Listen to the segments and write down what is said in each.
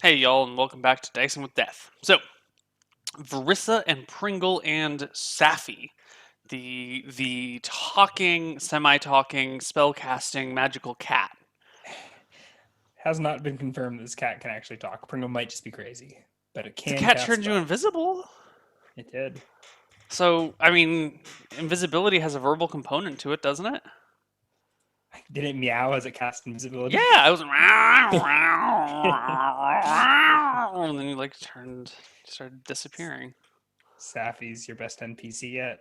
Hey y'all, and welcome back to Dicing with Death. So, Varissa and Pringle and Safi, the talking, semi-talking, spell-casting magical cat. Has not been confirmed this cat can actually talk. Pringle might just be crazy, but it The can cat cast turned you spells. invisible. It did. So, I mean, invisibility has a verbal component to it, doesn't it? Did it meow as it cast Yeah, invisibility? I was and then you like started disappearing. Safi's your best NPC yet.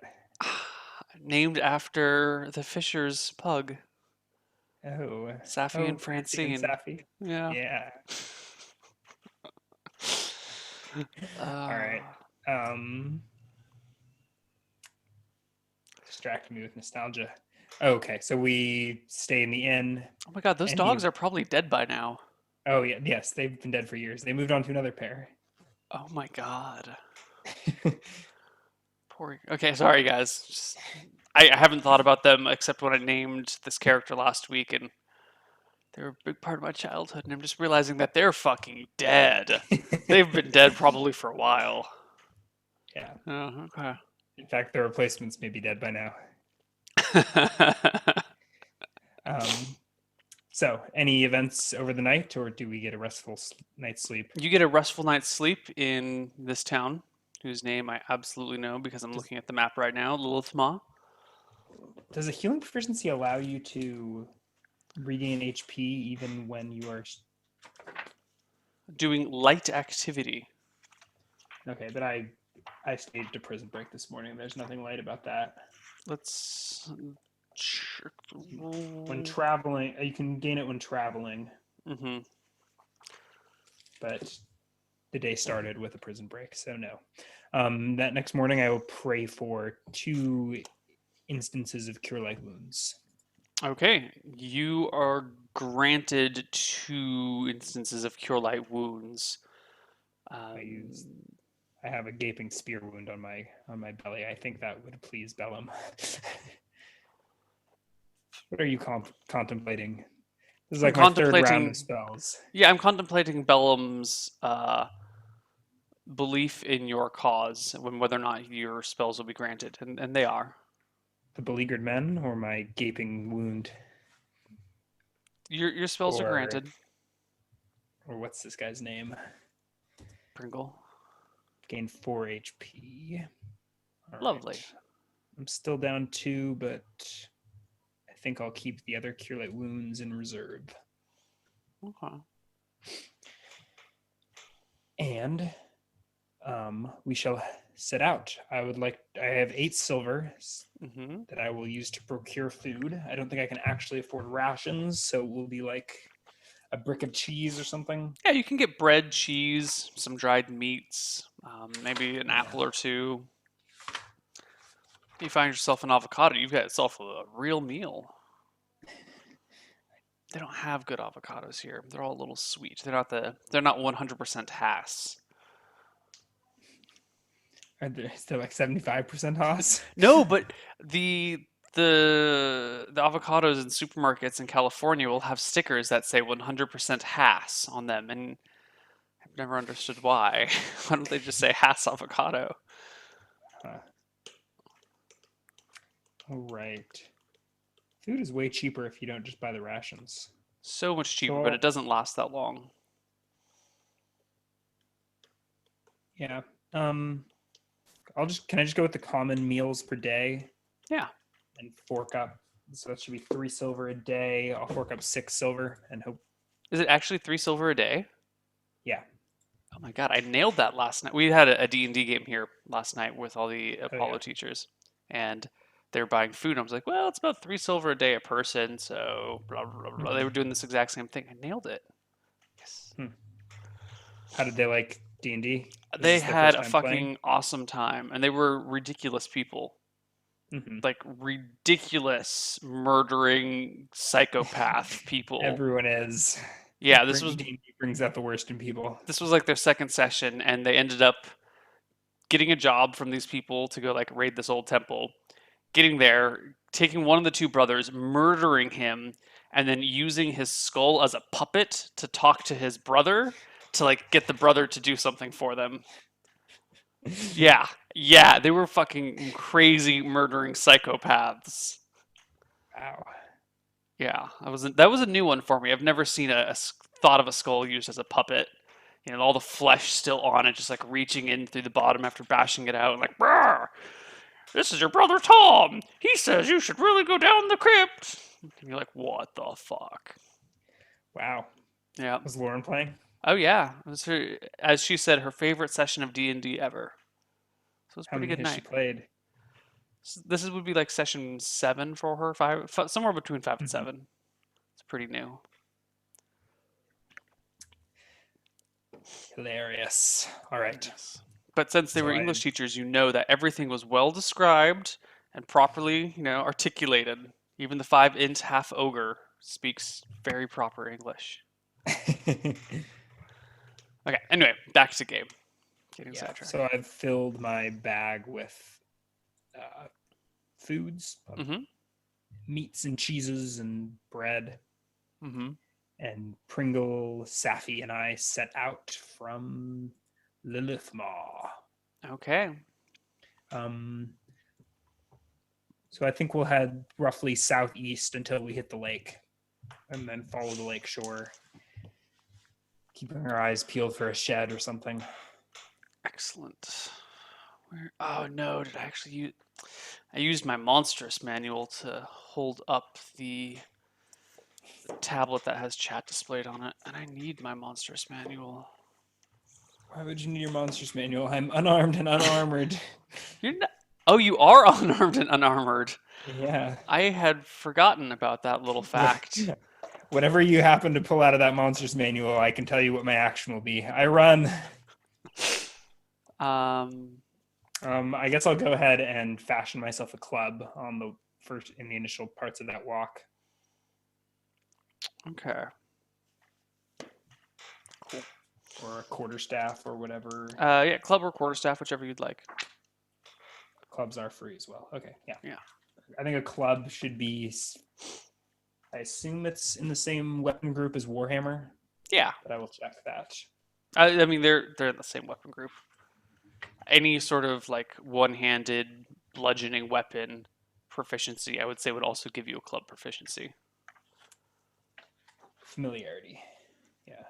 Named after the Fisher's pug, Oh, Safi oh, and Francine and Francine. Safi. Yeah. Yeah. All Uh, right. Distracting me with nostalgia. Okay, so we stay in the inn, oh my god, those and dogs he. are probably dead by now. Oh yeah, yes, they've been dead for years. They moved on to another pair. Oh my god. Poor. Okay, sorry guys. I haven't thought about them except when I named this character last week, and they were a big part of my childhood, and I'm just realizing that they're fucking dead. They've been dead probably for a while. Yeah. Oh, okay. In fact, the replacements may be dead by now. Um, So, any events over the night, or do we get a restful night's sleep? You get a restful night's sleep in this town, whose name I absolutely know because I'm Does looking at the map right now, Lilith Maw. does a healing proficiency allow you to regain HP even when you are Doing light activity. okay? But I staged a prison break this morning. There's nothing light about that. Let's check the When roll. traveling, you can gain it when traveling, Mm-hmm. but the day started with a prison break, so no. That next morning, I will pray for 2 instances of cure light wounds. Okay, you are granted 2 instances of cure light wounds. I Um, use I have a gaping spear wound on my belly. I think that would please Bellum. What are you contemplating? This is I'm like my third round of contemplating. spells. Yeah, I'm contemplating Bellum's belief in your cause, when whether or not your spells will be granted, and they are. The beleaguered men, or my gaping wound, Your spells are or granted, what's this guy's name? Pringle. Gain 4 HP. All Lovely. right. I'm still down 2, but I think I'll keep the other cure light wounds in reserve. Okay. And we shall set out. I have 8 silver Mm-hmm. that I will use to procure food. I don't think I can actually afford rations, so it will be like a brick of cheese or something. Yeah, you can get bread, cheese, some dried meats, maybe an apple or two. You find yourself an avocado, you've got yourself a real meal. They don't have good avocados here. They're all a little sweet. They're not 100% Hass. Is there like 75% Haas? No, but the the avocados in supermarkets in California will have stickers that say 100% Hass on them, and I've never understood why. Why don't they just say Hass avocado? Huh. All right. Food is way cheaper if you don't just buy the rations. So much cheaper, but it So doesn't last that long. yeah. Can I just go with the common meals per day Yeah. and fork up? So that should be 3 silver a day. I'll fork up 6 silver and hope. Is it actually 3 silver a day? Yeah. Oh my god, I nailed that last night. We had a D&D game here last night with all the Oh Apollo yeah. teachers, and they were buying food. I was like, well, it's about 3 silver a day a person, so blah, blah, blah. They were doing this exact same thing. I nailed it. Yes. Hmm. How did they like D&D? Was They this their had first a time playing? fucking awesome time, and they were ridiculous people. Mm-hmm. Like, ridiculous, murdering, psychopath people. Everyone is. Yeah, D&D brings out the worst in people. this was like their second session, and they ended up getting a job from these people to go like raid this old temple, getting there, taking one of the two brothers, murdering him, and then using his skull as a puppet to talk to his brother to like get the brother to do something for them. Yeah, yeah, they were fucking crazy murdering psychopaths. Wow. Yeah, that was a new one for me. I've never seen thought of a skull used as a puppet. You know, all the flesh still on it, just like reaching in through the bottom after bashing it out, and like, "Brr, this is your brother Tom. He says you should really go down the crypt." And you're like, what the fuck? Wow. Yeah. Was Lauren playing? Oh yeah. It was her, as she said, her favorite session of D&D ever. So it was a How pretty many good has she night. played? This would be like session 7 for her, somewhere between 5 and Mhm. 7. It's pretty new. Hilarious. All right. Yes. But since they So were I English teachers, you know that everything was well described and properly, articulated. Even the 5-inch half ogre speaks very proper English. Okay, anyway, back to game. Getting yeah. sidetracked. So I've filled my bag with foods, Mm-hmm. meats and cheeses and bread. Mm-hmm. And Pringle, Safi, and I set out from Lilithmaw. Okay. So I think we'll head roughly southeast until we hit the lake, and then follow the lake shore, keeping our eyes peeled for a shed or something. Excellent. Oh no, did I actually use... I used my monstrous manual to hold up the tablet that has chat displayed on it, and I need my monstrous manual. Why would you need your monster's manual? I'm unarmed and unarmored. You're not... Oh, you are unarmed and unarmored. Yeah. I had forgotten about that little fact. Whatever you happen to pull out of that monster's manual, I can tell you what my action will be. I run. I guess I'll go ahead and fashion myself a club on the first in the initial parts of that walk. Okay. Cool. Or a quarterstaff or whatever. Yeah, club or quarterstaff, whichever you'd like. Clubs are free as well. Okay, yeah. Yeah. I think a club should be. I assume it's in the same weapon group as Warhammer, Yeah. but I will check that. I mean, they're in the same weapon group. Any sort of like one-handed bludgeoning weapon proficiency, I would say, would also give you a club proficiency. Familiarity. Yeah.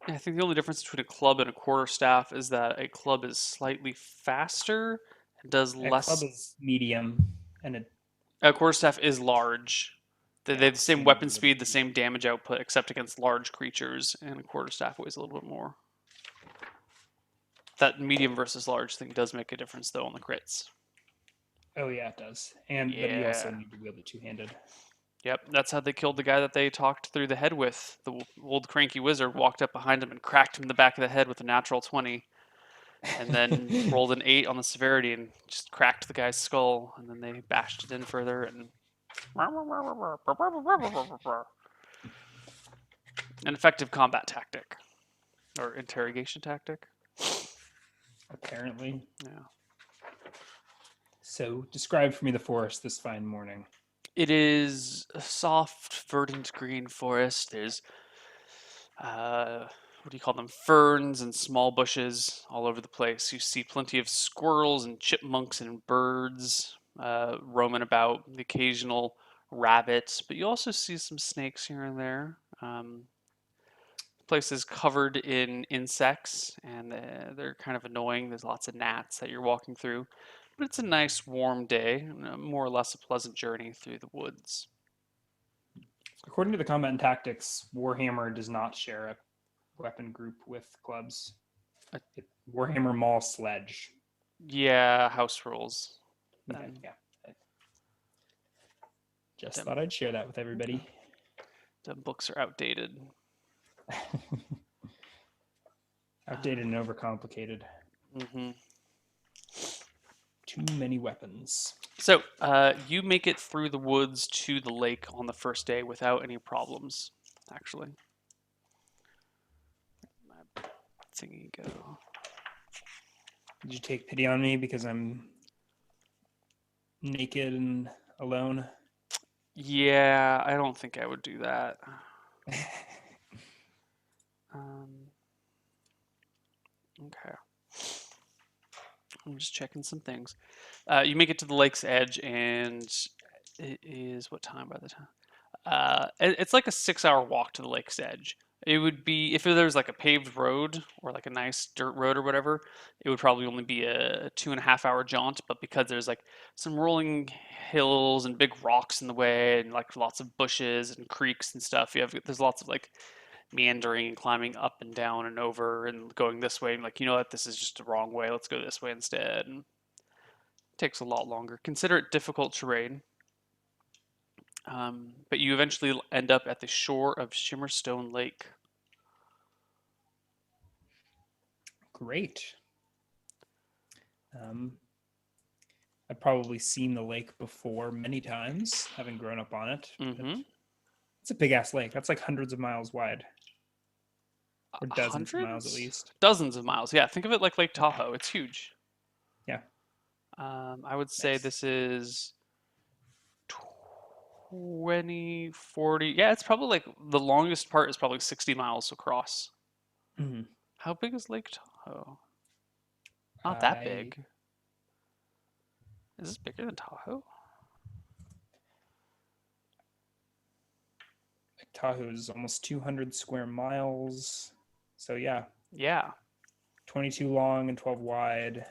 I think the only difference between a club and a quarterstaff is that a club is slightly faster and does A club less. is medium, and A quarterstaff is large. They have the same weapon speed, the same damage output, except against large creatures, and a quarterstaff weighs a little bit more. That medium versus large thing does make a difference, though, on the crits. Oh yeah, it does. And but you also need to wield it two-handed. Yep, that's how they killed the guy that they talked through the head with. The old cranky wizard walked up behind him and cracked him in the back of the head with a natural 20. And then rolled an 8 on the severity and just cracked the guy's skull. And then they bashed it in further and... An effective combat tactic. Or interrogation tactic. Apparently. Yeah. So, describe for me the forest this fine morning. It is a soft, verdant green forest. There's, what do you call them? Ferns and small bushes all over the place. You see plenty of squirrels and chipmunks and birds roaming about, the occasional rabbit, but you also see some snakes here and there. The place is covered in insects, and they're kind of annoying. There's lots of gnats that you're walking through. But it's a nice warm day, and more or less a pleasant journey through the woods. According to the combat and tactics, Warhammer does not share a weapon group with clubs. Warhammer Mall Sledge. Yeah, house rules. Okay, yeah. Just thought I'd share that with everybody. The books are outdated. Outdated and overcomplicated. Mm-hmm. Too many weapons. So, you make it through the woods to the lake on the first day without any problems, actually. thingy go? Did you take pity on me because I'm naked and alone? Yeah, I don't think I would do that. Um, okay. I'm just checking some things. You make it to the lake's edge, and it is what time by the time? It's like a 6-hour walk to the lake's edge. It would be if there was like a paved road or like a nice dirt road or whatever. It would probably only be a 2.5-hour jaunt. But because there's like some rolling hills and big rocks in the way, and like lots of bushes and creeks and stuff, there's lots of like meandering and climbing up and down and over and going this way. And like, you know what, this is just the wrong way. Let's go this way instead. And it takes a lot longer. Consider it difficult terrain. But you eventually end up at the shore of Shimmerstone Lake. Great. I've probably seen the lake before many times, having grown up on it. Mm-hmm. It's a big ass lake. That's like hundreds of miles wide, or dozens of miles at Hundreds? least. Dozens of miles. Yeah, think of it like Lake Okay. Tahoe. It's huge. Yeah. I would say Nice. this is 20, 40. Yeah, it's probably like the longest part is probably 60 miles across. Hmm. How big is Lake Tahoe? Not that I big. Is this bigger than Tahoe? Tahoe is almost 200 square miles. So yeah, Yeah. 22 long and 12 wide.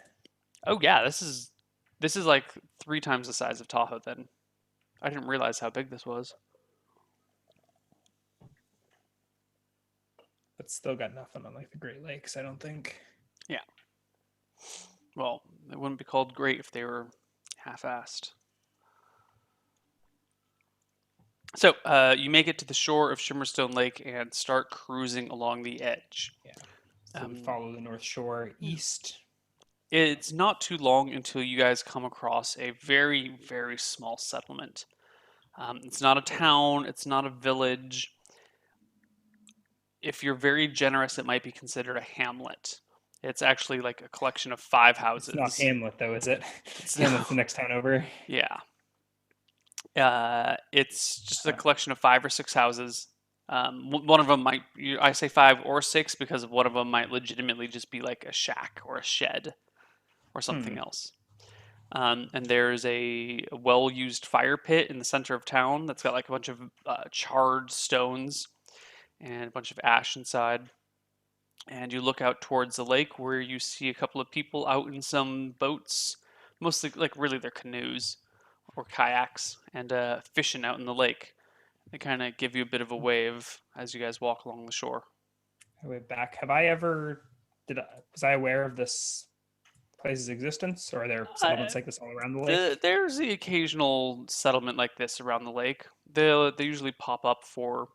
Oh yeah, this is like 3 times the size of Tahoe then. I didn't realize how big this was. But still got nothing on like the Great Lakes, I don't think. Yeah. Well, it wouldn't be called great if they were half-assed. So you make it to the shore of Shimmerstone Lake and start cruising along the edge. Yeah. So we Um, follow the North Shore east. it's not too long until you guys come across a very, very small settlement. It's not a town, it's not a village. If you're very generous, it might be considered a hamlet. It's actually like a collection of 5 It's not houses. Hamlet though, is it? It's Hamlet's the next town over. yeah. It's just a Huh. collection of 5 or 6 houses. One of them might, I say 5 or 6 because one of them might legitimately just be like a shack or a shed or something Hmm. else. And there's a well-used fire pit in the center of town that's got like a bunch of charred stones and a bunch of ash inside. And you look out towards the lake where you see a couple of people out in some boats, mostly like really they're canoes or kayaks, and fishing out in the lake. They kind of give you a bit of a wave as you guys walk along the shore. I went back. Have I ever was I aware of this place's existence, or are there Uh, settlements like this all around the lake? there's the occasional settlement like this around the lake. They usually pop up for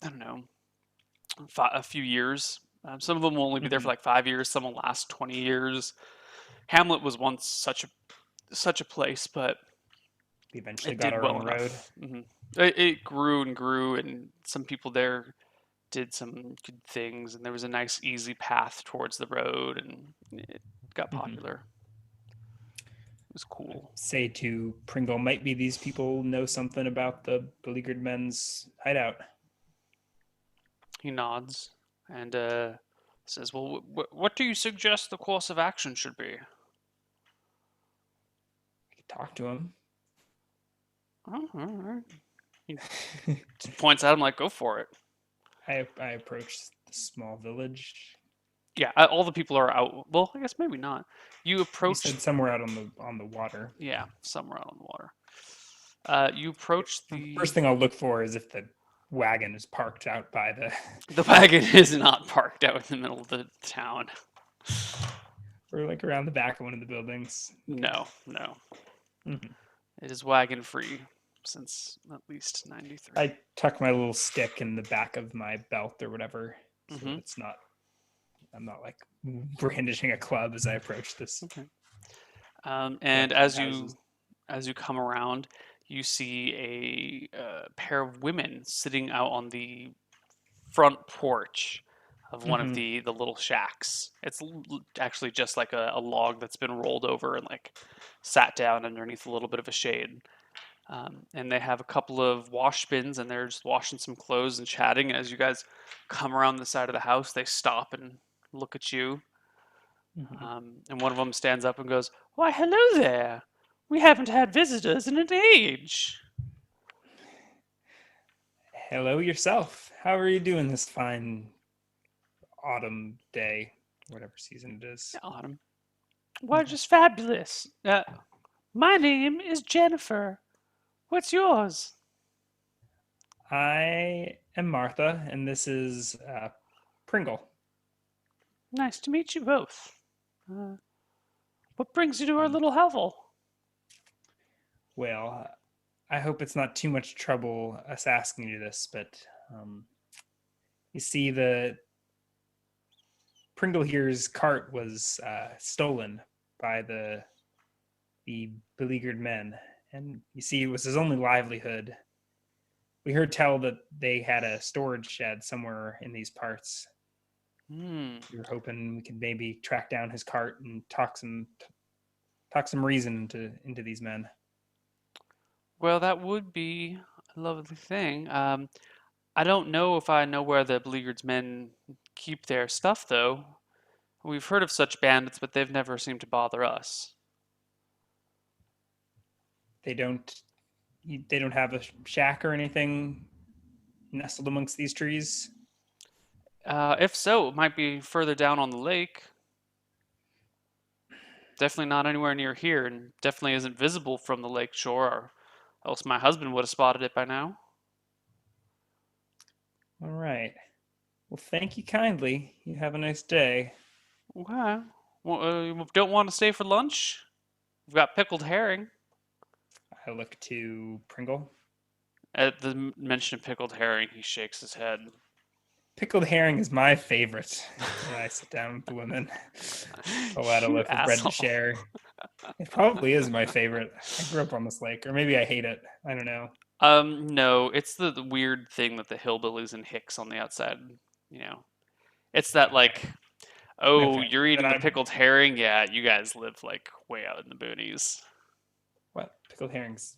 I don't know a few years. Some of them will only be there for Hmm. like 5 years. Some will last 20 years. Hamlet was once such a place, but We eventually it got did our well own road. enough. It grew and grew, and some people there did some good things, and there was a nice, easy path towards the road, and it got Hmm. popular. It was I'd cool. say to Pringle, might be these people know something about the beleaguered men's hideout. He nods and says, "Well, what do you suggest the course of action should be?" I could talk to him. Oh, all right. He points at him like, "Go for it." I approached the small village. Yeah, all the people are out. Well, I guess maybe not. You You approach, said somewhere out on the water. yeah, somewhere out on the water. You approach First the thing I'll look for is if the wagon is parked out by the the wagon is not parked out in the middle of the town. or like around the back of one of the buildings. No, no. Hmm. It is wagon free since at least 93. I tuck my little stick in the back of my belt or whatever, so Mm-hmm. that it's not. I'm not like brandishing a club as I approach this Okay. And collection of houses. as you come around, you see a pair of women sitting out on the front porch. of one of Mm-hmm. the little shacks. It's actually just like a log that's been rolled over and like sat down underneath a little bit of a shade. And they have a couple of wash bins, and they're just washing some clothes and chatting. And as you guys come around the side of the house, they stop and look at you. Mm-hmm. And one of them stands up and goes, "Why, hello there. We haven't had visitors in an age." Hello yourself. How are you doing this fine autumn day, whatever season it is? Yeah, Autumn. Why, just fabulous. My name is Jennifer. What's yours? I am Martha, and this is Pringle. Nice to meet you both. Uh, what brings you to our little hovel? Well, I hope it's not too much trouble us asking you this, but um, you see, the Pringle here's cart was stolen by the beleaguered men, and you see, it was his only livelihood. We heard tell that they had a storage shed somewhere in these parts. Hmm. We were hoping we could maybe track down his cart and talk some reason into these men. Well, that would be a lovely thing. I don't know if I know where the Beleaguered's men keep their stuff, though. We've heard of such bandits, but they've never seemed to bother us. They don't they don't have a shack or anything nestled amongst these trees. If so, it might be further down on the lake. Definitely not anywhere near here, and definitely isn't visible from the lake shore, or else my husband would have spotted it by now. All right. Well, thank you kindly. You have a nice day. Okay. Well, you don't want to stay for lunch? We've got pickled herring. I look to Pringle. At the mention of pickled herring, he shakes his head. Pickled herring is my favorite. And I sit down with the women, pull out a You loaf of bread to asshole. share. It probably is my favorite. I grew up on this lake, or maybe I hate it. I don't know. No, it's the weird thing that the hillbillies and hicks on the outside, you know. It's that Okay. like, oh, Okay. you're Then eating the I'm pickled herring? Yeah, you guys live like way out in the boonies. what? Pickled herring's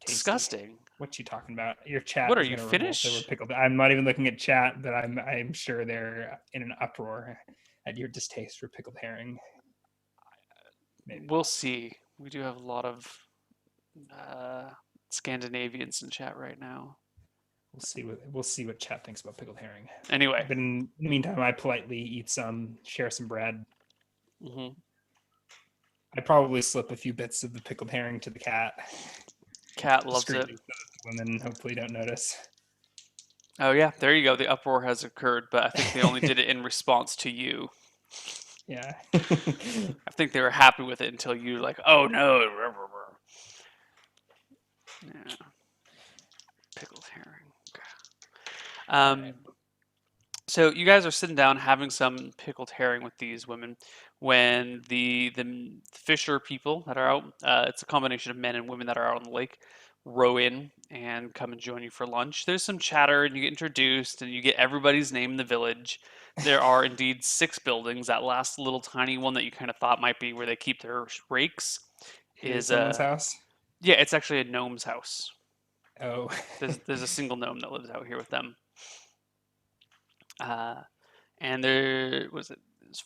tasty. Disgusting. What you talking about? Your chat What are is you, going to revolt over Finnish? pickled. I'm not even looking at chat, but I'm sure they're in an uproar at your distaste for pickled herring. Maybe We'll not. see. We do have a lot of uh, Scandinavians in chat right now. We'll see what chat thinks about pickled herring. Anyway, But in the meantime, I politely eat some, share some bread. hmm I probably slip a few bits of the pickled herring to the cat Cat loves it. discreetly so that the women hopefully don't notice. Oh yeah, there you go. The uproar has occurred, but I think they only did it in response to you. Yeah. I think they were happy with it until you like, oh no. Yeah, pickled herring. All right. Um, so you guys are sitting down having some pickled herring with these women when the fisher people that are out, it's a combination of men and women that are out on the lake, row in and come and join you for lunch. There's some chatter and you get introduced and you get everybody's name in the village. There are indeed 6 buildings. That last little tiny one that you kind of thought might be where they keep their rakes It is is someone's house. yeah, it's actually a gnome's house. Oh. There's a single gnome that lives out here with them. Uh, and there was it there's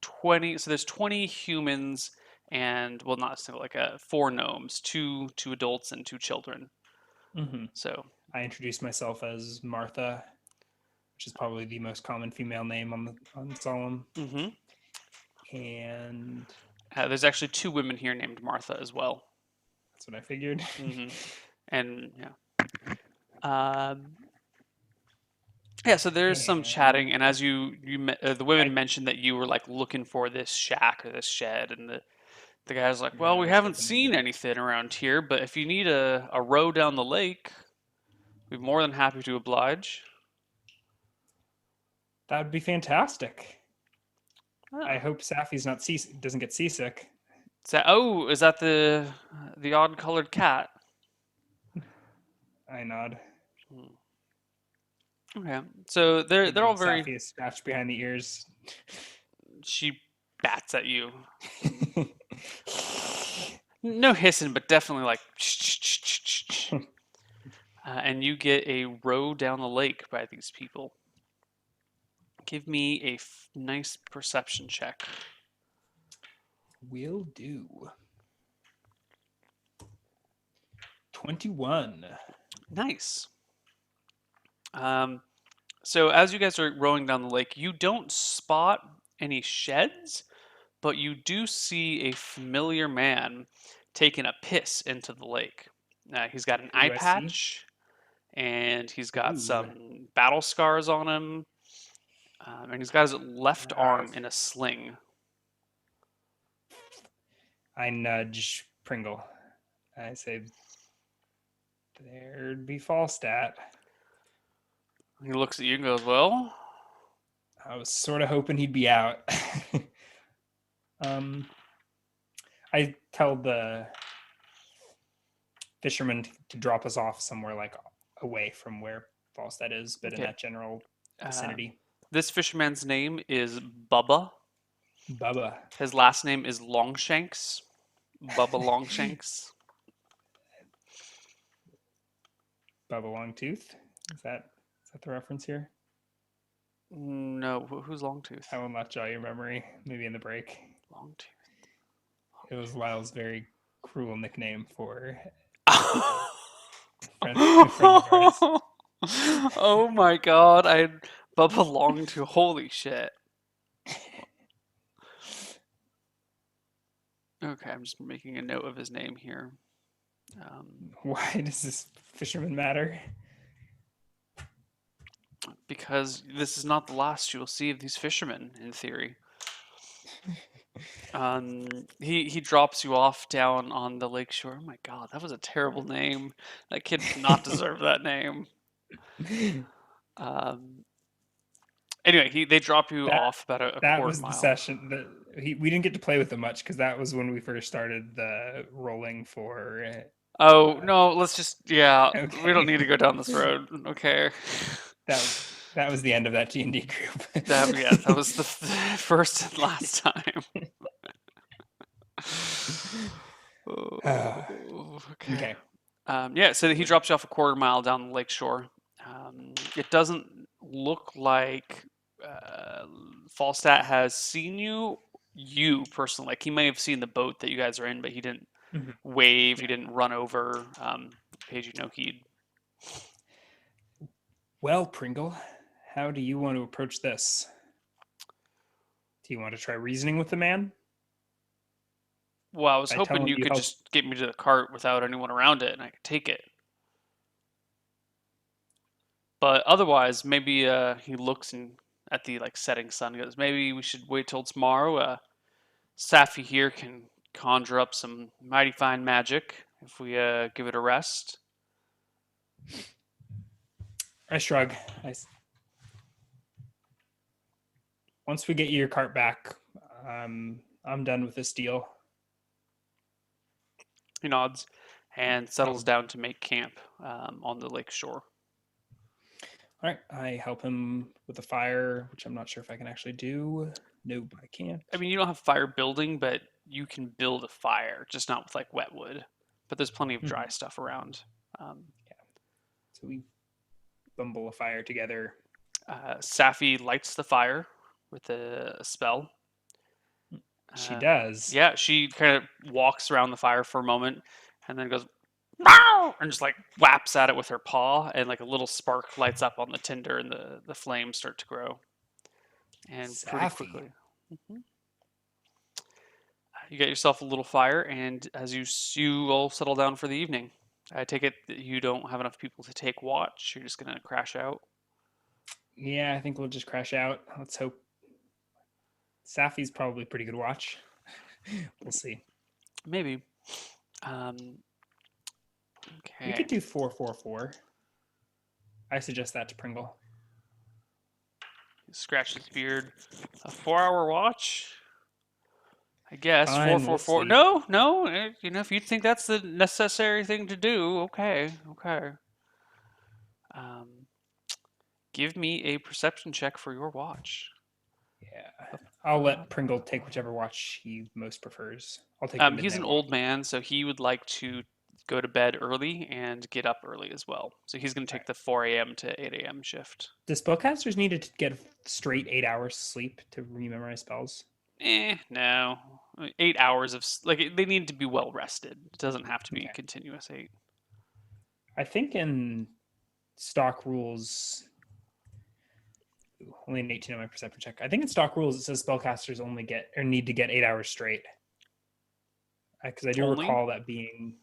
20, so there's 20 humans and well not a single like 4 gnomes, two adults and 2 children. hmm So I introduced myself as Martha, which is probably the most common female name on Solemn. hmm And there's actually 2 women here named Martha as well. that's what I figured. hmm and um, yeah, so there's some chatting, And and as the I women mentioned that you were like looking for this shack or this shed, and the guy's like, yeah, "Well, I we wish haven't that's the name of seen it. anything around here, but if you need a row down the lake, we'd be more than happy to oblige." That would be fantastic. I Oh, hope Safi's not doesn't get seasick. is that the odd-colored cat? I nod. Hmm. Okay, so they're Giving all very. Safi a scratch behind the ears. She bats at you. No hissing, but definitely like. And you get a row down the lake by these people. Give me a nice perception check. Will do. 21. Nice. So as you guys are rowing down the lake, you don't spot any sheds, but you do see a familiar man taking a piss into the lake. He's got an Who eye do I see? patch, and he's got Ooh. some battle scars on him, and he's got his left Uh, arm in a sling. I nudge Pringle. I say, there'd be Falstat. He looks at you and goes, "Well, I was sort of hoping he'd be out. um, I tell the fisherman to drop us off somewhere like away from where Falstad is, but in okay." that general Um, vicinity. this fisherman's name is Bubba. Bubba. His last name is Longshanks. Bubba Longshanks. Bubba Longtooth. Is that the reference here? No, who's Longtooth? I will not jar your memory. Maybe in the break. Longtooth. It was Lyle's very cruel nickname for a friend of ours. Oh my god, I Bubba Longtooth. Holy shit. Okay, I'm just making a note of his name here. Why does this fisherman matter? Because this is not the last you will see of these fishermen, in theory. He drops you off down on the lakeshore. Oh my god, that was a terrible name. That kid did not deserve that name. Um, anyway, they drop you That off about a that quarter was the mile. session that we didn't get to play with him much because that was when we first started the rolling for. Oh no, let's just we don't Okay, need to go down this road. Okay. that was the end of that G&D group. That was the first and last time. Oh, okay. Okay. Yeah, so he drops you off a quarter mile down the lakeshore. It doesn't look like Falstat has seen you personally. Like he may have seen the boat that you guys are in, but he didn't Mhm. wave, he Yeah. didn't run over, paid you no heed. Well, Pringle, how do you want to approach this? Do you want to try reasoning with the man? Well, I was If I tell hoping him you you could help, just get me to the cart without anyone around it and I could take it. But otherwise, maybe he looks at the like setting sun and goes, maybe we should wait till tomorrow. Safi here can conjure up some mighty fine magic if we give it a rest. I shrug. Once we get your cart back, I'm done with this deal. He nods and settles Oh. down to make camp on the lake shore. All right, I help him with the fire, which I'm not sure if I can actually do. No, I can't. I mean, you don't have fire building, but you can build a fire, just not with like wet wood. But there's plenty of dry stuff around. So we bumble a fire together. Safi lights the fire with a spell. She does. Yeah, she kind of walks around the fire for a moment and then goes, "Meow!" and just like whaps at it with her paw, and like a little spark lights up on the tinder, and the flames start to grow. And pretty Safi. quickly, you get yourself a little fire, and as you all settle down for the evening, I take it that you don't have enough people to take watch. You're just gonna crash out. Yeah, I think we'll just crash out. Let's hope. Safi's probably pretty good watch. We'll see. Maybe. We Okay. could do 4-4-4. I suggest that to Pringle. He scratches his beard. A 4-hour watch? I guess. Fine, 444. we'll No. If you think that's the necessary thing to do, okay. Give me a perception check for your watch. Yeah. I'll let Pringle take whichever watch he most prefers. I'll take the He's an midnight watch. old man, so he would like to go to bed early and get up early as well. So he's going to All take right. the 4 a.m. to 8 a.m. shift. Do spellcasters need to get straight 8 hours sleep to rememorize spells? No. 8 hours of like they need to be well rested. It doesn't have to be Okay. continuous 8. I think in stock rules, only an 18 on my perception check. I think in stock rules it says spellcasters only get or need to get 8 hours straight. Because I do Only? recall that being.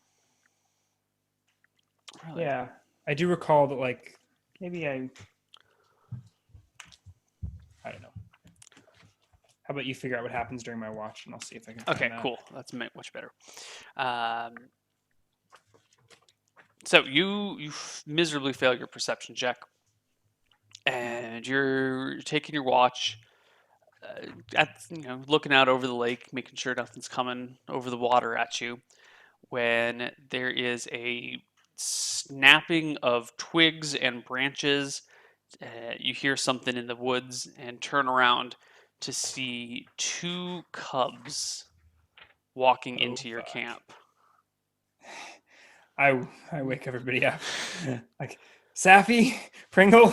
Really? Yeah, I do recall that. Like maybe I don't know. How about you figure out what happens during my watch, and I'll see if I can find Okay, that. cool. That's much better. Um, so you miserably fail your perception check, and you're taking your watch, looking out over the lake, making sure nothing's coming over the water at you. When there is a snapping of twigs and branches, you hear something in the woods and turn around to see two cubs walking Oh into your fuck! camp. I wake everybody up. Like Safi, Pringle.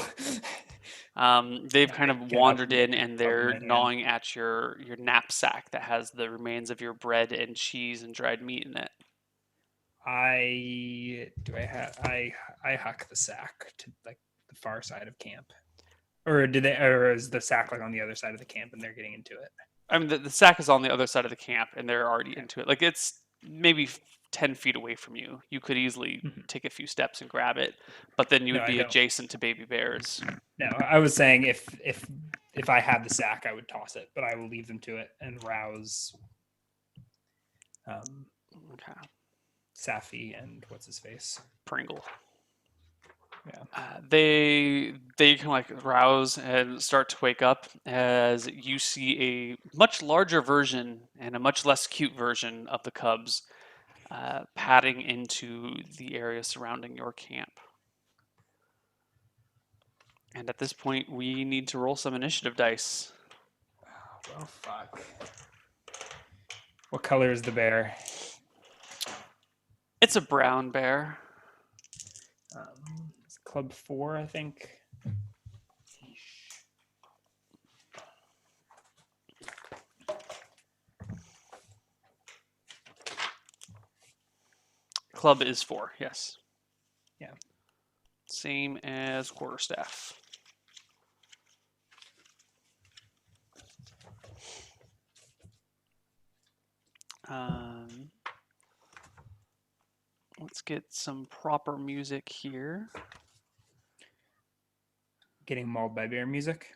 They've kind I of get up wandered and get in the and club in they're my hand. gnawing at your knapsack that has the remains of your bread and cheese and dried meat in it. I huck the sack to like the far side of camp, or is the sack like on the other side of the camp and they're getting into it? I mean, the sack is on the other side of the camp and they're already Okay. into it. Like it's maybe 10 feet away from you. You could easily Mhm. take a few steps and grab it, but then you No, would I be don't. adjacent to baby bears. No, I was saying if I had the sack, I would toss it, but I will leave them to it and rouse um, Okay. Safi and what's his face. Pringle. Yeah. They kind of like rouse and start to wake up as you see a much larger version and a much less cute version of the cubs padding into the area surrounding your camp. And at this point, we need to roll some initiative dice. Well, fuck. What color is the bear? It's a brown bear. It's Club 4, I think. Club is 4, yes. Yeah. Same as quarterstaff. Um, let's get some proper music here. Getting mauled by bear music.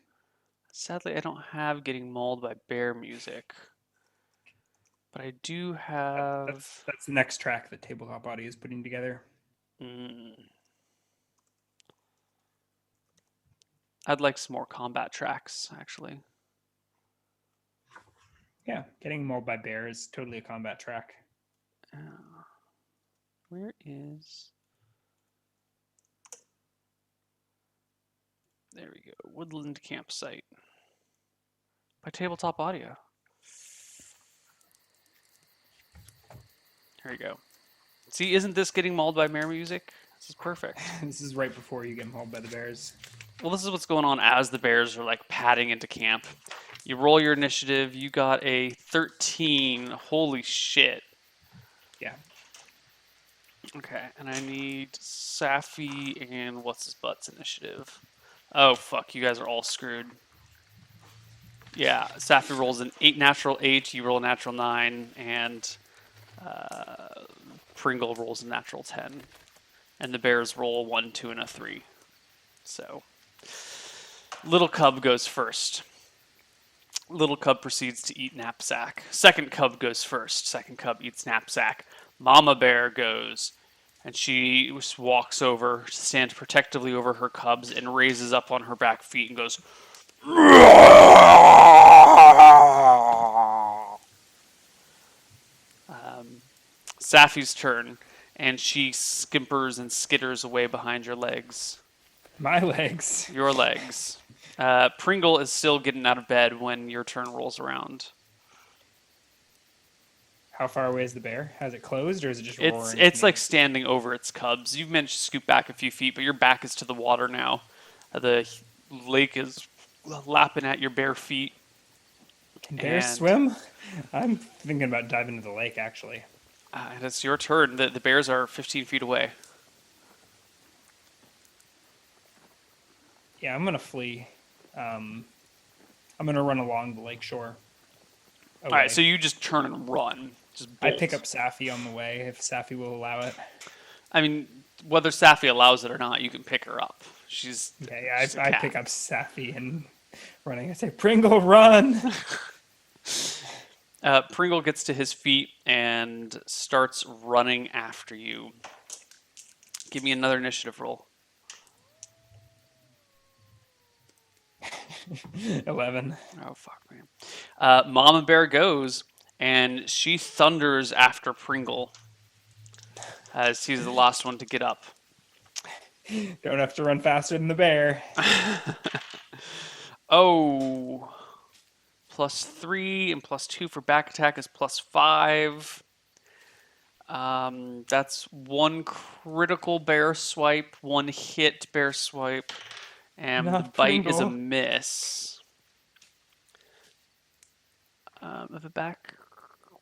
Sadly, I don't have Getting Mauled by Bear music. But I do have. That's the next track that Tabletop Audio is putting together. I'd like some more combat tracks, actually. Yeah, getting mauled by bear is totally a combat track. Where is. There we go. Woodland Campsite by Tabletop Audio. Here we go. See, isn't this Getting Mauled by Bear music? This is perfect. This is right before you get mauled by the bears. Well, this is what's going on as the bears are like padding into camp. You roll your initiative. You got a 13. Holy shit. Yeah. Okay, and I need Safi and what's his butt's initiative. Oh fuck, you guys are all screwed. Yeah, Safi rolls an 8 natural 8, you roll a natural 9, and Pringle rolls a natural 10. And the Bears roll a 1, 2, and a 3. So, Little Cub goes first. Little Cub proceeds to eat knapsack. Second Cub goes first. Second Cub eats knapsack. Mama Bear goes, and she just walks over, stands protectively over her cubs, and raises up on her back feet and goes. Safi's turn, and she skimpers and skitters away behind your legs. My legs. Your legs. Pringle is still getting out of bed when your turn rolls around. How far away is the bear? Has it closed or is it just It's roaring? it's like standing over its cubs. You've managed to scoot back a few feet, but your back is to the water now. The lake is lapping at your bare feet, Can bears and swim? I'm thinking about diving into the lake actually. and it's your turn. The bears are 15 feet away. Yeah, I'm gonna flee. I'm gonna run along the lake shore. All right, Away. so you just turn and run. Just I bolt. pick up Safi on the way if Safi will allow it. I mean, whether Safi allows it or not, you can pick her up. She's Okay, she's a I cat. pick up Safi and running. I say, Pringle, run! Pringle gets to his feet and starts running after you. Give me another initiative roll. 11. Oh fuck, man. Mama Bear goes and she thunders after Pringle as he's the last one to get up. Don't have to run faster than the bear. Oh, +3 and +2 for back attack is +5. That's one critical bear swipe, one hit bear swipe, and the Not bite is a Pringle. miss. If a back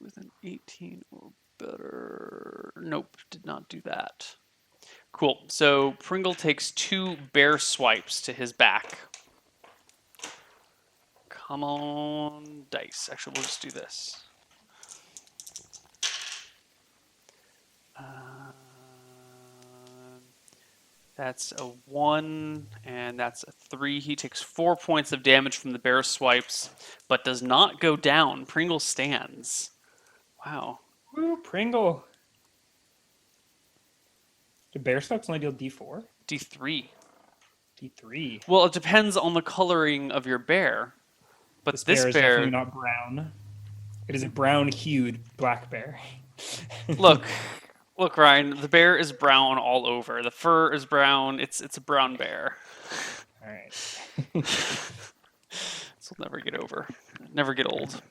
with an 18 or better. Nope, did not do that. Cool. So Pringle takes 2 bear swipes to his back. Come on, dice. Actually, we'll just do this. That's a 1, and that's a 3. He takes 4 points of damage from the bear swipes, but does not go down. Pringle stands. Wow. Woo, Pringle. Do bear swipes only deal D4? D3. D3. Well, it depends on the coloring of your bear. But This this bear is definitely bear, not brown. It is a brown-hued black bear. look, look, Ryan. The bear is brown all over. The fur is brown. It's a brown bear. All right. This will never get over. Never get old.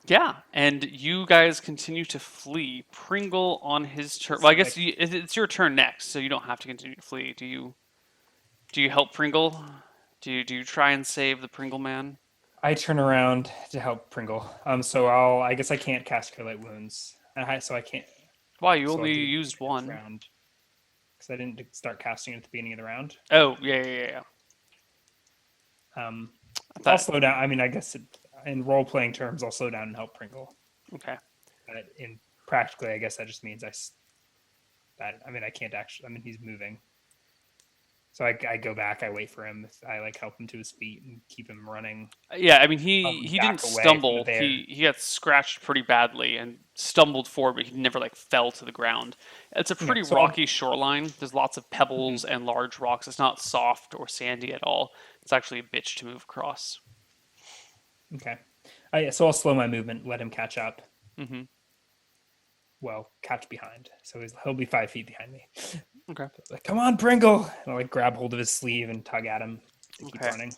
Yeah, and you guys continue to flee. Pringle on his turn. Well, I guess it's your turn next, so you don't have to continue to flee. Do you? Do you help Pringle? Do you try and save the Pringle man? I turn around to help Pringle. So I guess I can't cast Cure Light Wounds. So I can't. Why you So I'll only do it used next one? round because I didn't start casting it at the beginning of the round. Oh yeah. I I'll thought, slow down. I mean, I guess in role playing terms, I'll slow down and help Pringle. okay. But in practically, I guess that just means I mean, I can't actually. I mean, he's moving. So I go back. I wait for him. I like help him to his feet and keep him running. Yeah, I mean Help him he back didn't away from the stumble. bear. He got scratched pretty badly and stumbled forward, but he never like fell to the ground. It's a pretty so rocky shoreline. There's lots of pebbles and large rocks. It's not soft or sandy at all. It's actually a bitch to move across. Okay. Yeah, so I'll slow my movement, let him catch up. Mm-hmm. Well, catch behind. So he'll be 5 feet behind me. Okay. Like, come on, Pringle! And I'll like grab hold of his sleeve and tug at him to keep Okay. running.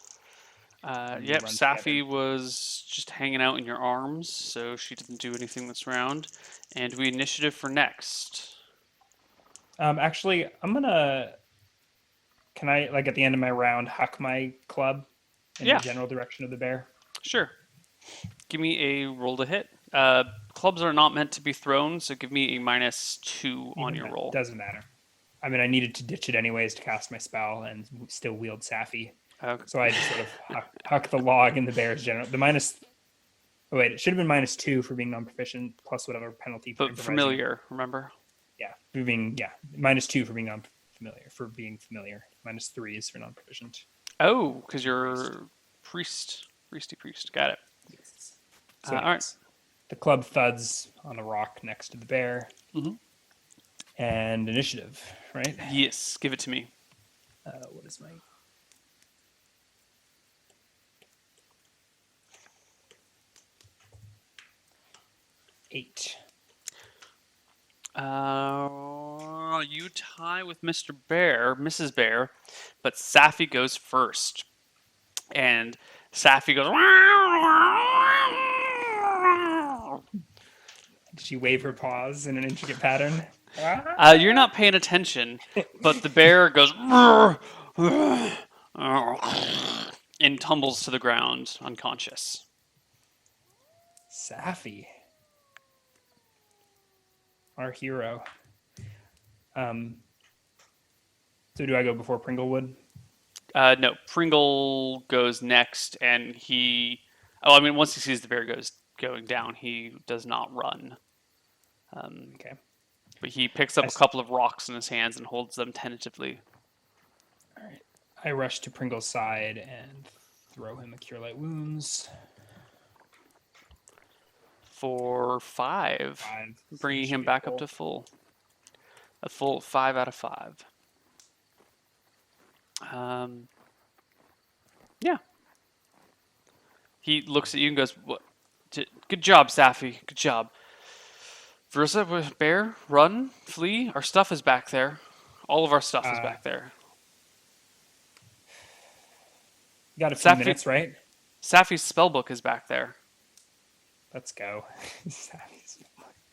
Yep, run Safi together. was just hanging out in your arms, so she didn't do anything this round. And we initiative for next. Actually, I'm gonna. Can I like at the end of my round huck my club in Yeah. the general direction of the bear? Sure. Give me a roll to hit. Clubs are not meant to be thrown, so give me a -2 on your roll. Doesn't matter. I mean, I needed to ditch it anyways to cast my spell and still wield Safi. Okay. So I just sort of huck the log in the bear's general. The minus. Oh wait, it should have been -2 for being non-proficient plus whatever penalty for But improvising. familiar, remember? Yeah, for being -2 for being non-familiar. For being familiar, -3 is for non-proficient. Oh, because you're priesty priest. Got it. Yes. So all right. The club thuds on a rock next to the bear. Mm-hmm. And initiative, right? Yes, give it to me. What is my... Eight. you tie with Mr. Bear, Mrs. Bear, but Safi goes first. And Safi goes. Did she wave her paws in an intricate pattern? You're not paying attention, but the bear goes and tumbles to the ground unconscious. Safi, our hero. So do I go before Pringle would? No, Pringle goes next, and he. Oh, I mean, once he sees the bear going down, he does not run. Okay. But he picks up a couple of rocks in his hands and holds them tentatively. All right. I rush to Pringle's side and throw him a Cure Light Wounds. For 5. Bringing him back up to full. A full 5 out of 5. Yeah. He looks at you and goes, "What? Good job, Safi. Good job. Versa, bear, run, flee. Our stuff is back there. All of our stuff is back there." Got a few minutes, right? Safi's spellbook is back there. Let's go.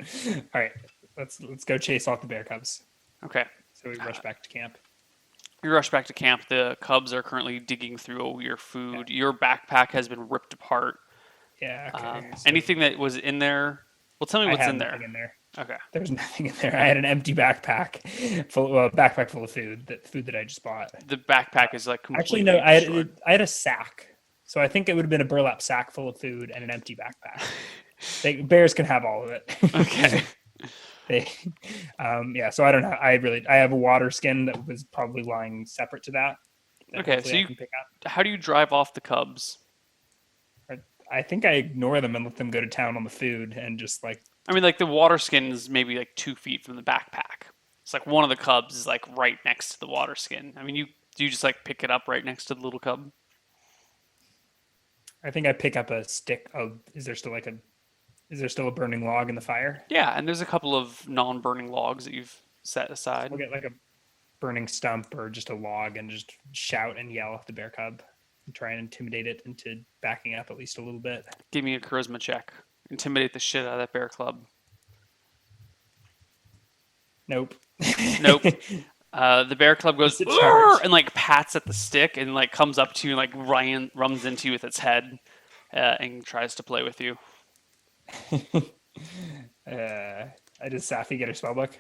All right, let's go chase off the bear cubs. Okay. So we rush back to camp. You rush back to camp. The cubs are currently digging through your food. Okay. Your backpack has been ripped apart. Yeah. Okay. Anything that was in there? Well, tell me what's in there. Okay. There's nothing in there. I had an empty backpack full of food. Food that I just bought. The backpack is like completely. Actually, no. I had a sack. So I think it would have been a burlap sack full of food and an empty backpack. Bears can have all of it. Okay. Yeah. So I don't know. I have a water skin that was probably lying separate to that. Okay. So how do you drive off the cubs? I think I ignore them and let them go to town on the food and just like. I mean, like the water skin is maybe like 2 feet from the backpack. It's like one of the cubs is like right next to the water skin. I mean, do you just like pick it up right next to the little cub? I think I pick up a stick of. Is there still a burning log in the fire? Yeah, and there's a couple of non-burning logs that you've set aside. We'll get like a burning stump or just a log and just shout and yell at the bear cub and try and intimidate it into backing up at least a little bit. Give me a charisma check. Intimidate the shit out of that bear club. Nope. The bear club goes and like pats at the stick and like comes up to you and like runs into you with its head and tries to play with you. I Does Safi get her spellbook?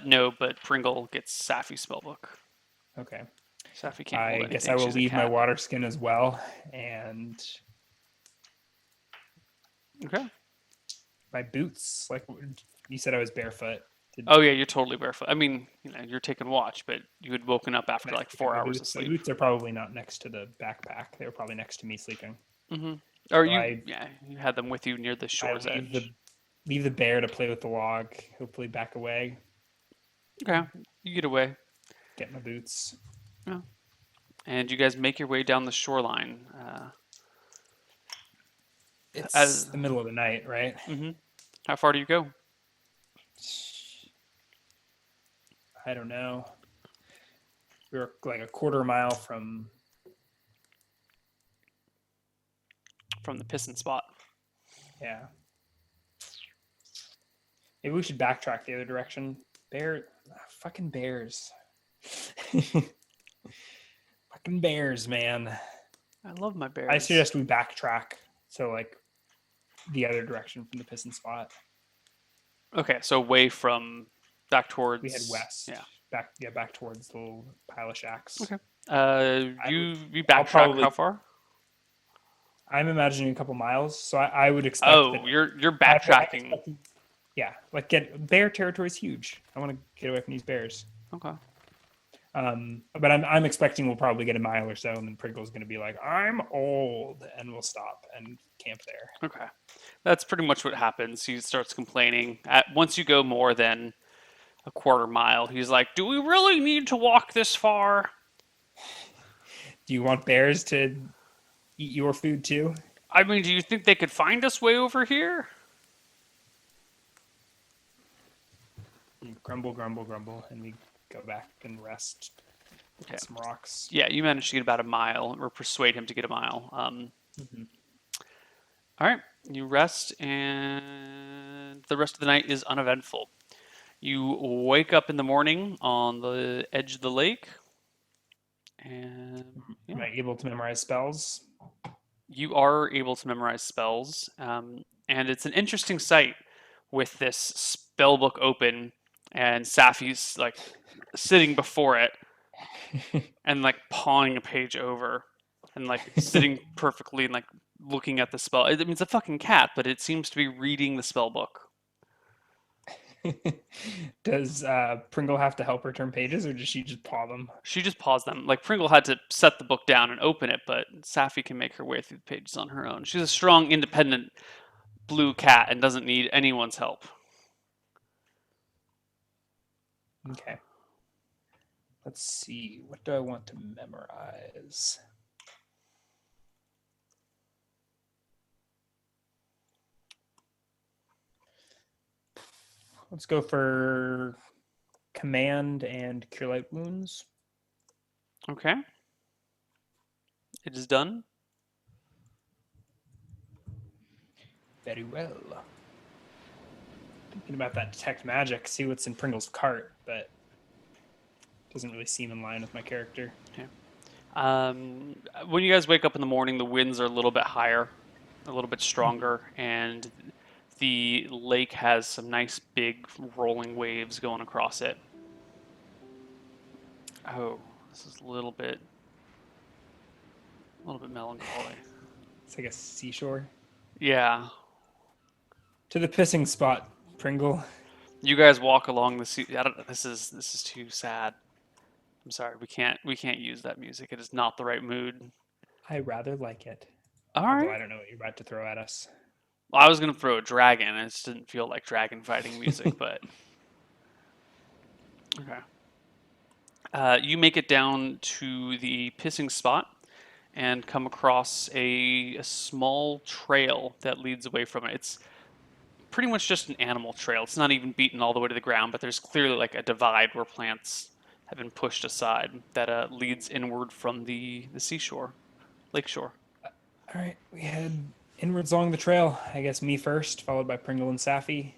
No, but Pringle gets Safi's spellbook. Okay. Safi can't hold anything. I guess I will leave my water skin as well, and okay. My boots, like you said, I was barefoot. Oh yeah, you're totally barefoot. I mean, you're taking watch, but you had woken up after like 4 hours of sleep. The boots are probably not next to the backpack. They were probably next to me sleeping. Mm-hmm. Or you had them with you near the shore's edge. Leave the bear to play with the log. Hopefully back away. Okay, you get away. Get my boots. Yeah. And you guys make your way down the shoreline. It's the middle of the night, right? Mm-hmm. How far do you go? I don't know. We were like a quarter mile from the piston spot. Yeah. Maybe we should backtrack the other direction. Fucking bears. Fucking bears, man. I love my bears. I suggest we backtrack. So like the other direction from the piston spot. Okay, so away from back towards. We head west. Yeah. Back towards the little pile of shacks. Okay. You backtrack how far? I'm imagining a couple miles, so I would expect. Oh, you're backtracking. Yeah, like bear territory is huge. I want to get away from these bears. Okay. But I'm expecting we'll probably get a mile or so, and then Pringle's going to be like, "I'm old," and we'll stop and camp there. Okay, that's pretty much what happens. He starts complaining. Once you go more than a quarter mile, he's like, "Do we really need to walk this far? Do you want bears to eat your food too? I mean, do you think they could find us way over here?" grumble, grumble, grumble, and we go back and rest, Okay. hit some rocks. Yeah, you managed to get about a mile, or persuade him to get a mile. Hmm. All right, you rest, and the rest of the night is uneventful. You wake up in the morning on the edge of the lake, and Am yeah, I able to memorize spells? you are able to memorize spells. And it's an interesting sight with this spell book open, and Safi's like sitting before it and like pawing a page over, and like sitting perfectly and like looking at the spell. I mean, it's a fucking cat, but it seems to be reading the spell book. Does Pringle have to help her turn pages, or does she just paw them? She just paused them. Like Pringle had to set the book down and open it, but Safi can make her way through the pages on her own. She's a strong, independent blue cat and doesn't need anyone's help. Okay. Let's see. What do I want to memorize? Let's go for command and cure light wounds. Okay. It is done. Very well. Thinking about that detect magic, see what's in Pringle's cart, but doesn't really seem in line with my character. Okay. When you guys wake up in the morning, the winds are a little bit higher, a little bit stronger, and the lake has some nice big rolling waves going across it. Oh, this is a little bit melancholy. It's like a seashore. Yeah. To the pissing spot, Pringle. You guys walk along the sea. I don't, this is too sad. I'm sorry. We can't use that music. It is not the right mood. I rather like it. All Although right. I don't know what you're about to throw at us. Well, I was gonna throw a dragon. And it just didn't feel like dragon fighting music, but okay. You make it down to the pissing spot and come across a small trail that leads away from it. It's pretty much just an animal trail. It's not even beaten all the way to the ground, but there's clearly like a divide where plants have been pushed aside that leads inward from the seashore, lakeshore. All right, we head inwards along the trail. I guess me first, followed by Pringle and Safi.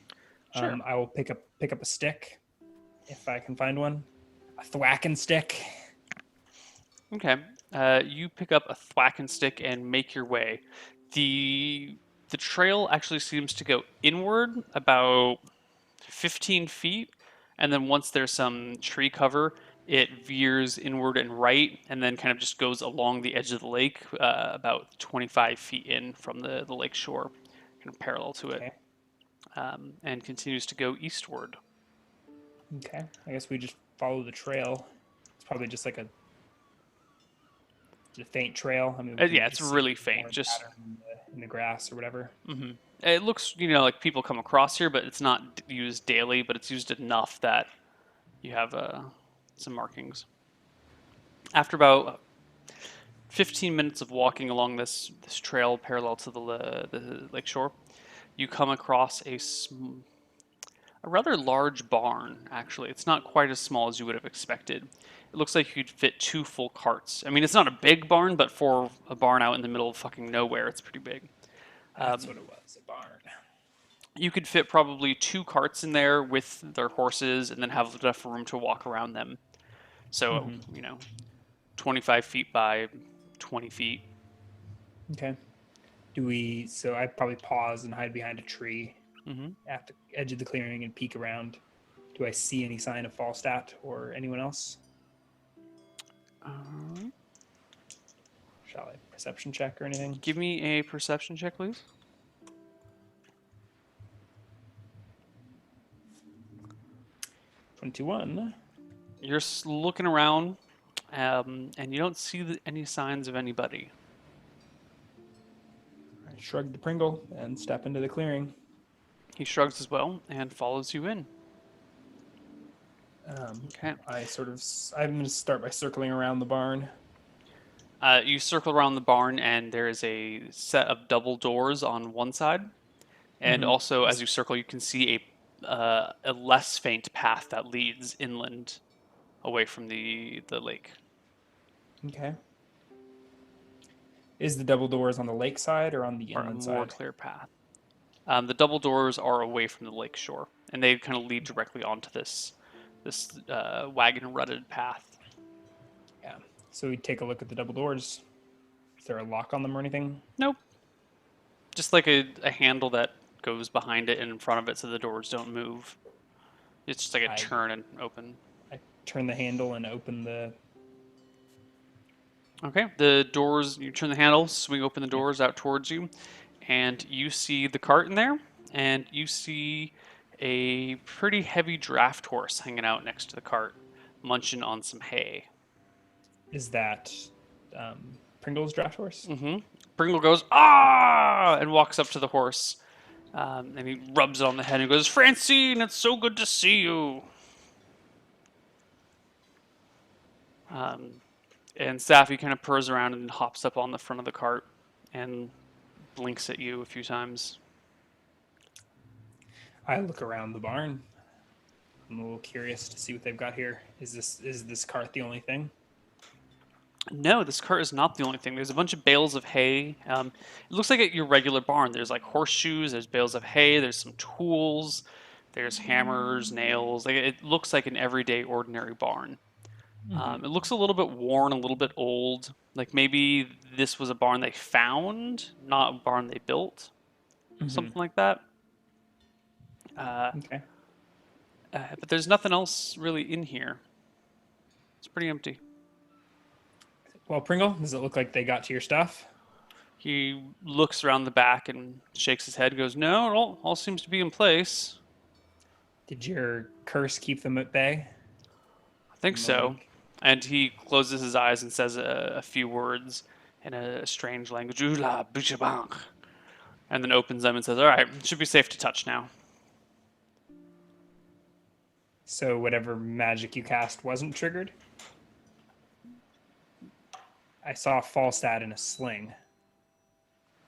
Sure. I will pick up a stick if I can find one. A thwacking stick. Okay. You pick up a thwacking stick and make your way. The the trail actually seems to go inward about 15 feet, and then once there's some tree cover, it veers inward and right, and then kind of just goes along the edge of the lake, about 25 feet in from the lake shore, kind of parallel to it, Okay. and continues to go eastward. Okay. I guess we just follow the trail. It's probably just like a faint trail. I mean, we Yeah, can it's just see really the faint. worn Just pattern in the grass or whatever. it looks, like people come across here, but it's not used daily. But it's used enough that you have some markings. After about 15 minutes of walking along this trail parallel to the lake shore, you come across a rather large barn. Actually, it's not quite as small as you would have expected. It looks like you could fit two full carts. I mean, it's not a big barn, but for a barn out in the middle of fucking nowhere, it's pretty big. That's what it was, a barn. You could fit probably two carts in there with their horses, and then have enough room to walk around them. So, Hmm. 25 feet by 20 feet. Okay. So I probably pause and hide behind a tree Mm-hmm. at the edge of the clearing and peek around. Do I see any sign of Falstaff or anyone else? Shall I perception check or anything? Give me a perception check, please. 21. You're looking around, and you don't see any signs of anybody. I shrug to Pringle and step into the clearing. He shrugs as well and follows you in. Um, Okay. I'm going to start by circling around the barn. You circle around the barn, and there is a set of double doors on one side. And Mm-hmm. also, as you circle, you can see a less faint path that leads inland away from the lake. Okay. Is the double doors on the lakeside or on the Or a inland more side? clear path. The double doors are away from the lake shore, and they kind of lead Okay. directly onto this wagon rutted path. Yeah. So we take a look at the double doors. Is there a lock on them or anything? Nope, just like a handle that goes behind it and in front of it, so the doors don't move. It's just like a I turn and open. I turn the handle and open the. Okay, the doors. You turn the handle, swing open the Yep. doors out towards you, and you see the cart in there, and you see a pretty heavy draft horse hanging out next to the cart, munching on some hay. Is that Pringle's draft horse? Mm-hmm. Pringle goes, ah, and walks up to the horse. And he rubs it on the head and goes, Francine, it's so good to see you. Um, and Safi kind of purrs around and hops up on the front of the cart and blinks at you a few times. I look around the barn. I'm a little curious to see what they've got here. Is this cart the only thing? No, this cart is not the only thing. There's a bunch of bales of hay. It looks like at your regular barn. There's like horseshoes, there's bales of hay, there's some tools, there's hammers, nails. Like it looks like an everyday, ordinary barn. Mm-hmm. It looks a little bit worn, a little bit old. Like maybe this was a barn they found, not a barn they built, Mm-hmm. something like that. Uh, Okay. but there's nothing else really in here. It's pretty empty. Well, Pringle, does it look like they got to your stuff? He looks around the back and shakes his head and goes, no, it all seems to be in place. Did your curse keep them at bay I think from the so. lake? And he closes his eyes and says a few words in a strange language, "Ula bichabang," and then opens them and says, all right, it should be safe to touch now. So whatever magic you cast wasn't triggered? I saw Falstad in a sling.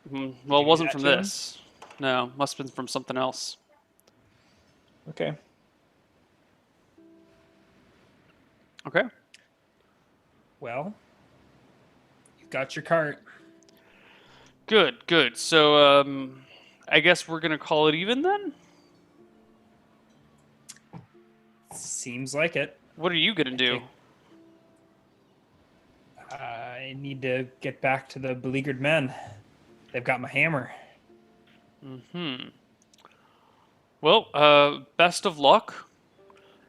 Did Well, you it do wasn't that from to him? this. No, must have been from something else. Okay. Okay. Well, you've got your cart. Good, good. So, I guess we're gonna call it even then? Seems like it. What are you gonna do? I need to get back to the beleaguered men. They've got my hammer. Well, best of luck.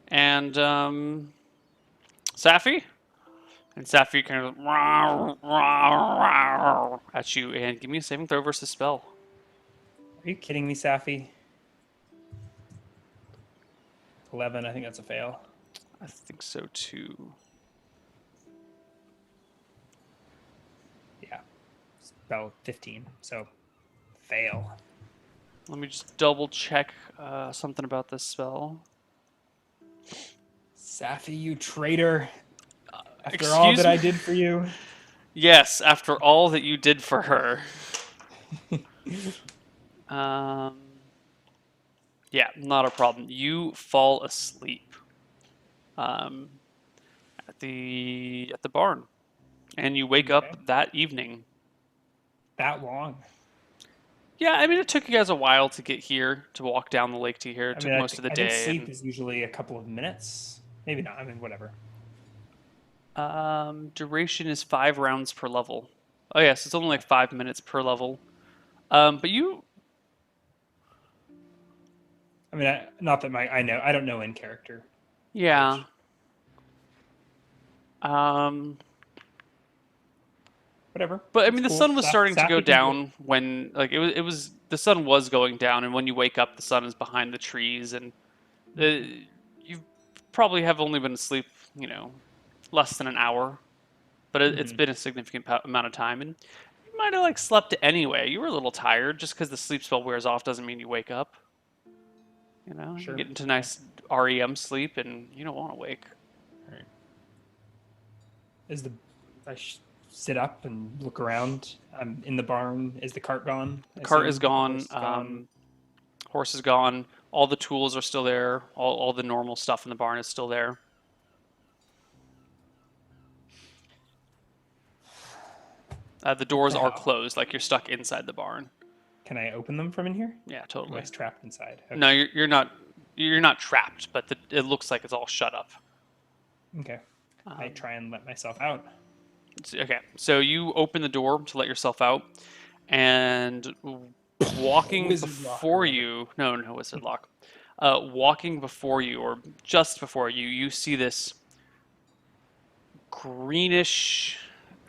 And, Safi? And Safi kind of at you and give me a saving throw versus spell. Are you kidding me, Safi? 11, I think that's a fail. I think so too. Yeah. Spell 15, so fail. Let me just double check something about this spell. Safi, you traitor. After all Excuse that me? I did for you. Yes, after all that you did for her. Um, yeah, not a problem. You fall asleep um, at the barn, and you wake Okay. up that evening. That long. Yeah, I mean, it took you guys a while to get here, to walk down the lake to here. It I took mean, I most of think, the I think day. sleep is usually a couple of minutes. Maybe not. I mean, whatever. Duration is 5 rounds per level. Oh yes, it's only like 5 minutes per level. But you, I mean, not that I don't know in character. yeah. Um, Whatever. but I It's mean, the cool. sun was starting to go Safi can do it. down when, like, it was the sun was going down, and when you wake up, the sun is behind the trees, and you probably have only been asleep, less than an hour, but it's Mhm. been a significant amount of time, and you might have like slept anyway. You were a little tired. Just because the sleep spell wears off doesn't mean you wake up. You Sure. get into Okay. nice REM sleep, and you don't want to wake. All right. Is the I sit up and look around. I'm in the barn. Is the cart gone? The I cart is assume the gone. horse is gone. Horse is gone. All the tools are still there. All the normal stuff in the barn is still there. The doors are How? closed, like you're stuck inside the barn. Can I open them from in here? Yeah, Am I totally. trapped inside? No, Okay. you're not trapped, but it looks like it's all shut up. Okay. I Um, try and let myself out. okay, so you open the door to let yourself out, and walking Wizard lock or before whatever. you, no wizard lock. Walking before you, or just before you, you see this greenish,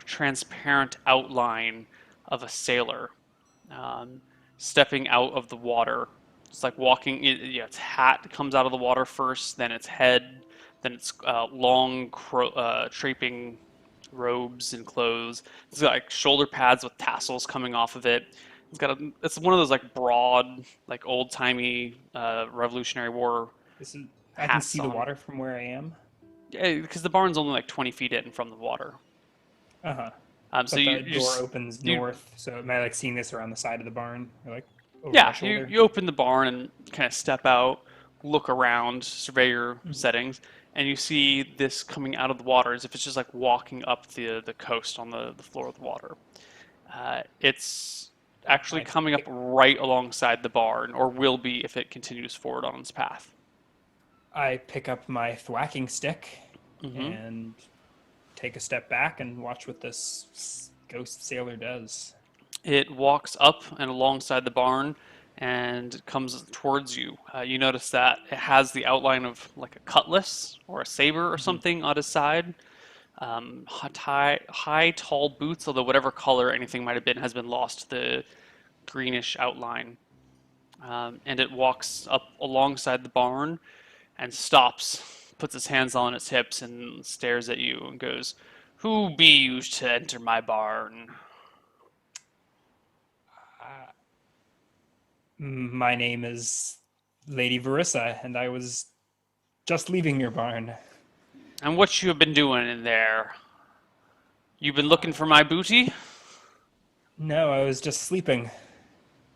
transparent outline of a sailor um, stepping out of the water. It's like walking. Yeah, its hat comes out of the water first, then its head, then its long, draping robes and clothes. It's got like shoulder pads with tassels coming off of it. It's one of those like broad, like old timey Revolutionary War This is. I can hats see the on. water from where I am. Yeah, because the barn's only like 20 feet in from the water. Uh huh. So But you, the you door just opens you north, so am I like seeing this around the side of the barn, or like over my yeah you shoulder? you open the barn and kind of step out, look around, survey your Mhm. settings, and you see this coming out of the water as if it's just like walking up the coast on the floor of the water. It's actually I coming up pick. right alongside the barn, or will be if it continues forward on its path. I pick up my thwacking stick Hmm. and take a step back and watch what this ghost sailor does. It walks up and alongside the barn and comes towards you. You notice that it has the outline of like a cutlass or a saber or Mhm. something on its side. High, tall boots, although whatever color anything might have been has been lost to the greenish outline. And it walks up alongside the barn and stops, puts its hands on its hips, and stares at you and goes, "Who be you to enter my barn?" Uh, my name is Lady Verissa, and I was just leaving your barn. And what you have been doing in there? You been looking Uh, for my booty? no, I was just sleeping.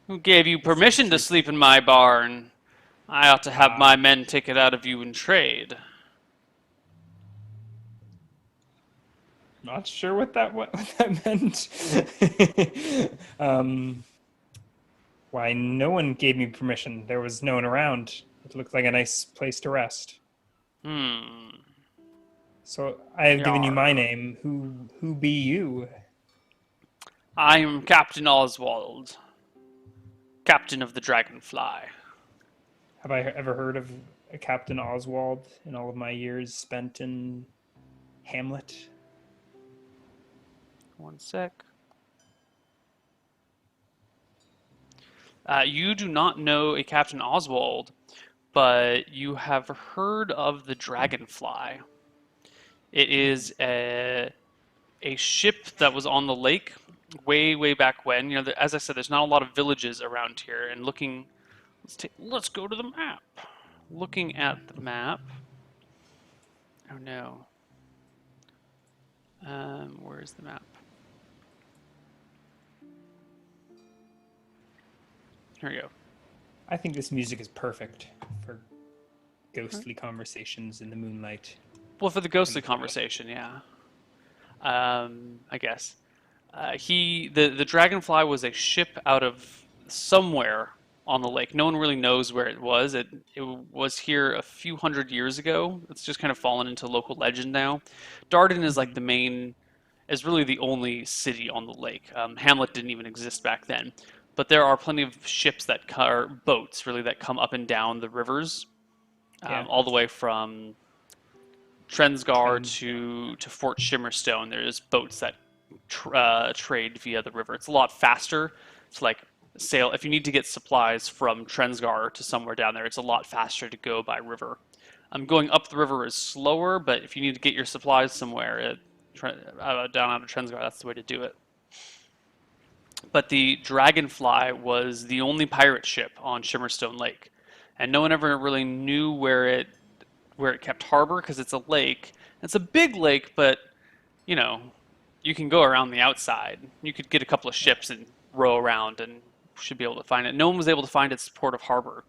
Who gave you Just permission to sleep. sleep in my barn? I ought to have Uh, my men take it out of you in trade. Not sure what that meant. Why, no one gave me permission. There was no one around. It looked like a nice place to rest. Hmm. So I have given you my Yar. name. Who be you? I am Captain Oswald, captain of the Dragonfly. Have I ever heard of a Captain Oswald in all of my years spent in Hamlet? One sec. You do not know a Captain Oswald, but you have heard of the Dragonfly. It is a ship that was on the lake way back when. You know, as I said, there's not a lot of villages around here. And looking, let's go to the map. Looking at the map. Oh no. Where's the map? Here we go. I think this music is perfect for ghostly conversations in the moonlight Well, for the in ghostly the forest. conversation, yeah. I guess. The Dragonfly was a ship out of somewhere on the lake. No one really knows where it was. It was here a few hundred years ago. It's just kind of fallen into local legend now. Darden is like Hmm. the main, is really the only city on the lake. Hamlet didn't even exist back then, but there are plenty of ships that are boats really that come up and down the rivers, Yeah. all the way from Trensgar Trends. to Fort Shimmerstone. There's boats that trade via the river. It's a lot faster to like sail. If you need to get supplies from Trensgar to somewhere down there, it's a lot faster to go by river. Going up the river is slower, but if you need to get your supplies somewhere, down out of Trensgar, that's the way to do it. But the Dragonfly was the only pirate ship on Shimmerstone Lake, and no one ever really knew where it kept harbor because it's a lake. It's a big lake, but you know, you can go around the outside. You could get a couple of ships and row around and should be able to find it. No one was able to find its port of harbor,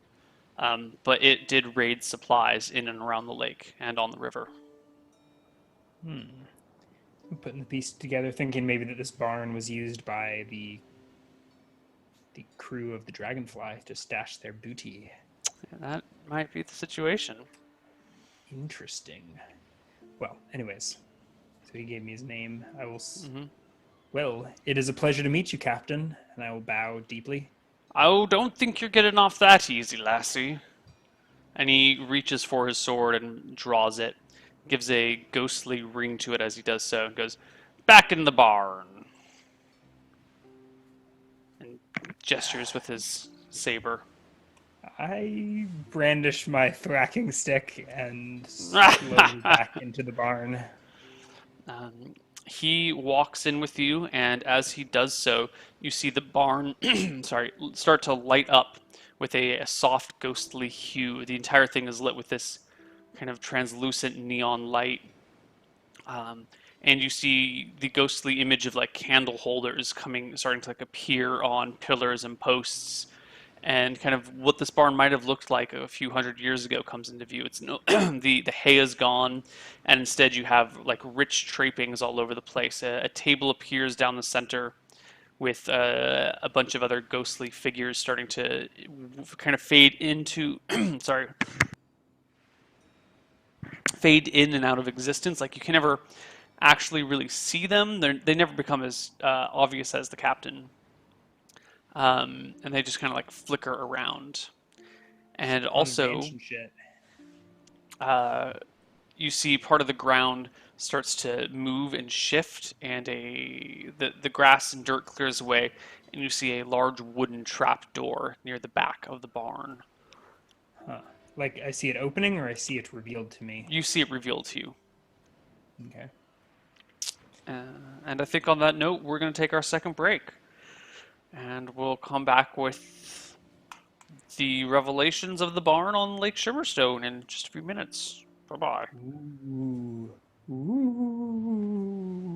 but it did raid supplies in and around the lake and on the river. Hmm. I'm putting the piece together, thinking maybe that this barn was used by the crew of the Dragonfly to stash their booty. And that might be the situation. Interesting. Well, anyways, so he gave me his name. Hmm. Well, it is a pleasure to meet you, Captain, and I will bow deeply. Oh, don't think you're getting off that easy, lassie. And he reaches for his sword and draws it, gives a ghostly ring to it as he does so, and goes, "Back in the barn," and gestures with his saber. I brandish my thwacking stick and slowly back into the barn. Um, he walks in with you, and as he does so, you see the barn sorry, start to light up with a soft, ghostly hue. The entire thing is lit with this kind of translucent neon light. Um, and you see the ghostly image of like candle holders starting to like appear on pillars and posts, and kind of what this barn might have looked like a few hundred years ago comes into view. It's no the hay is gone, and instead you have like rich trappings all over the place. A table appears down the center with a bunch of other ghostly figures starting to kind of fade into sorry, fade in and out of existence. Like you can never actually really see them. They never become as obvious as the captain, and they just kind of like flicker around. And Haunted also, mansion shit. uh, you see part of the ground starts to move and shift, and the grass and dirt clears away, and you see a large wooden trap door near the back of the barn. Huh. Like I see it opening or I see it revealed to me. You see it revealed to you. Okay. And I think on that note, we're going to take our second break. And we'll come back with the revelations of the barn on Lake Shimmerstone in just a few minutes. Bye bye. Ooh. Ooh.